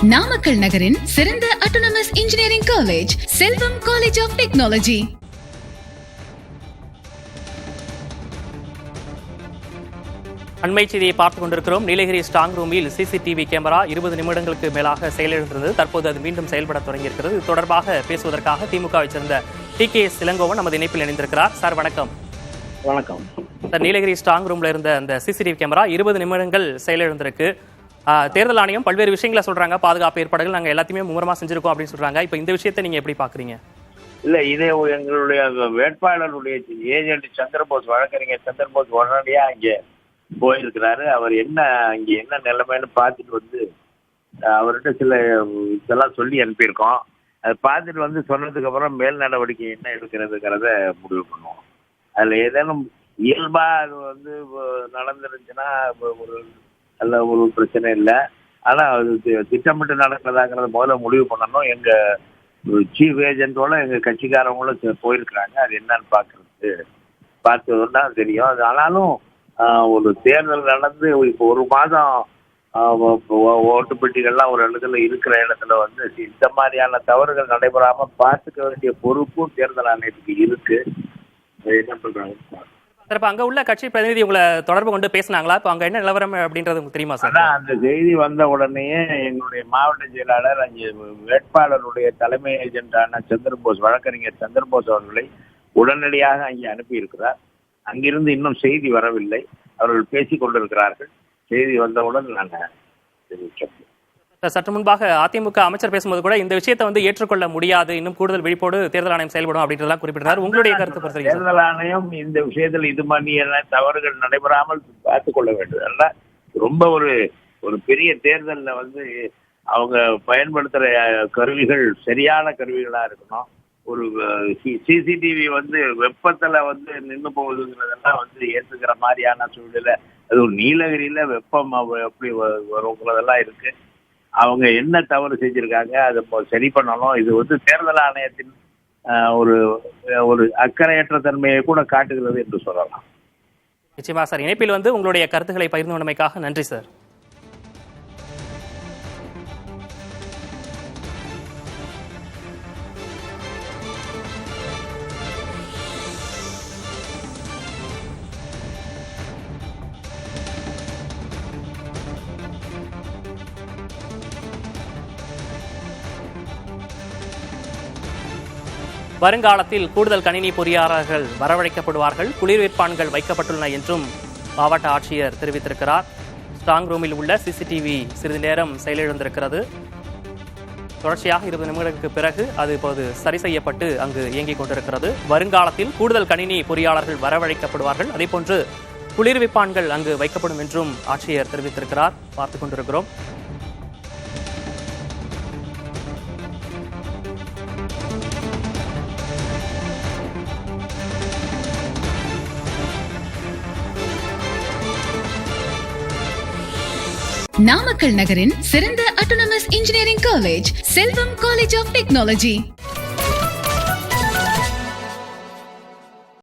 நாமக்கல் நகரின் சிறந்த autonomous engineering college Selvam college of technology. அண்மை செய்தியை பார்த்துக் கொண்டிருக்கிறோம். நீலகிரி ஸ்ட்ராங் ரூமில் சிசிடிவி கேமரா 20 நிமிடங்களுக்கு மேலாக செயலிழந்திருந்தது. தற்போது அது மீண்டும் செயல்பட தொடங்கியிருக்கிறது. இது தொடர்பாக பேசுவதற்காக திமுகவை சேர்ந்த TKS இளங்கோவன் நமது இணைப்பில் இணைந்திருக்கிறார். சார் வணக்கம். வணக்கம் சார், நீலகிரி ஸ்ட்ராங் ரூம்ல இருந்த அந்த சிசிடிவி கேமரா 20 நிமிடங்கள் செயலிழந்திருக்கு. தேர்தல் ஆணையம் பல்வேறு விஷயங்களை சொல்றாங்க, பாதுகாப்பு ஏற்பாடுகள் நாங்கள் எல்லாத்தையுமே மும்முரமா செஞ்சிருக்கோம் அப்படின்னு சொல்றாங்க. இப்போ இந்த விஷயத்தை நீங்க எப்படி பாக்குறீங்க? இல்ல, இதே எங்களுடைய வேட்பாளருடைய ஏஜென்ட் சந்திரபோஸ், வழக்கறிஞர் சந்திரபோஸ் உடனடியா இங்க போயிருக்கிறாரு. அவர் இங்க என்ன நிலைமைன்னு பார்த்துட்டு வந்து அவர்கிட்ட சில இதெல்லாம் சொல்லி அனுப்பியிருக்கோம். அதை பார்த்துட்டு வந்து சொன்னதுக்கு அப்புறம் மேல் நடவடிக்கை என்ன எடுக்கிறதுங்கிறத முடிவு பண்ணுவோம். அதுல ஏதேனும் இயல்பா அது வந்து நடந்துருந்துச்சுன்னா ஒரு பிரச்சனை இல்லை. ஆனா அது திட்டமிட்டு நடக்கிறதாங்கிறத முதல்ல முடிவு பண்ணணும். எங்க சீஃப் ஏஜென்ட்டோட எங்க கட்சிக்காரவங்களும் போயிருக்கிறாங்க. அது என்னன்னு பார்த்ததுன்னா தெரியும். அது ஆனாலும் ஒரு தேர்தல் நடந்து இப்போ ஒரு மாதம் ஓட்டு பெட்டிகள்லாம் ஒரு இடத்துல இருக்கிற இடத்துல வந்து இந்த மாதிரியான தவறுகள் நடைபெறாம பார்த்துக்க வேண்டிய பொறுப்பும் தேர்தல் ஆணையத்துக்கு இருக்கு. என்ன பண்றாங்க? இப்போ அங்க உள்ள கட்சி பிரதிநிதி உங்களை தொடர்பு கொண்டு பேசினாங்களா? இப்போ அங்க என்ன நிலவரம் அப்படின்றது உங்களுக்கு தெரியுமா சார்? அந்த செய்தி வந்த உடனேயே எங்களுடைய மாவட்ட செயலாளர் அங்கே வேட்பாளருடைய தலைமை ஏஜென்டான சந்திரபோஸ், வழக்கறிஞர் சந்திரபோஸ் அவர்களை உடனடியாக அங்கே அனுப்பி இருக்கிறார். அங்கிருந்து இன்னும் செய்தி வரவில்லை. அவர்கள் பேசிக் கொண்டிருக்கிறார்கள். செய்தி வந்தவுடன் நாங்கள் தெரிவிக்கிறோம். சற்று முன்பாக அதிமுக அமைச்சர் பேசும்போது கூட இந்த விஷயத்தை வந்து ஏற்றுக்கொள்ள முடியாது, இன்னும் கூடுதல் விழிப்போடு தேர்தல் ஆணையம் செயல்படும் அப்படின்றதெல்லாம் குறிப்பிட்டார். உங்களுடைய கருத்து பொறுத்த தேர்தல் ஆணையம் இந்த விஷயத்தில் இது மாதிரியான தவறுகள் நடைபெறாமல் பார்த்துக் கொள்ள வேண்டும். அதனால ரொம்ப ஒரு பெரிய தேர்தலில் வந்து அவங்க பயன்படுத்துற கருவிகள் சரியான கருவிகளா இருக்கணும். ஒரு சிசிடிவி வந்து வெப்பத்துல வந்து நின்று போகுதுங்கிறதெல்லாம் வந்து ஏற்றுக்கிற மாதிரியான சூழ்நிலை. அது ஒரு நீலகிரியில வெப்பம் எப்படி வருங்கிறதெல்லாம் இருக்கு. அவங்க என்ன தவறு செஞ்சிருக்காங்க, அதை சரி பண்ணணும். இது வந்து தேர்தல் ஆணையத்தின் ஒரு அக்கறையற்ற தன்மையை கூட காட்டுகிறது என்று சொல்லலாம். நிச்சயமா சார். இணைப்பில் வந்து உங்களுடைய கருத்துக்களை பகிர்ந்து கொண்டமைக்காக நன்றி சார். வருங்காலத்தில் கூடுதல் கணினி பொறியாளர்கள் வரவழைக்கப்படுவார்கள், குளிர்விப்பான்கள் வைக்கப்பட்டுள்ளன என்றும் மாவட்ட ஆட்சியர் தெரிவித்திருக்கிறார். ஸ்ட்ராங் ரூமில் உள்ள சிசிடிவி சிறிது நேரம் செயலிழந்திருக்கிறது. தொடர்ச்சியாக 20 நிமிடங்களுக்கு பிறகு அது இப்போது சரி செய்யப்பட்டு அங்கு இயங்கிக் கொண்டிருக்கிறது. வருங்காலத்தில் கூடுதல் கணினி பொறியாளர்கள் வரவழைக்கப்படுவார்கள், அதேபோன்று குளிர்விப்பான்கள் அங்கு வைக்கப்படும் என்றும் ஆட்சியர் தெரிவித்திருக்கிறார். பார்த்துக் கொண்டிருக்கிறோம். நாமக்கல் நகரின் சிறந்த autonomous engineering college Selvam college of technology.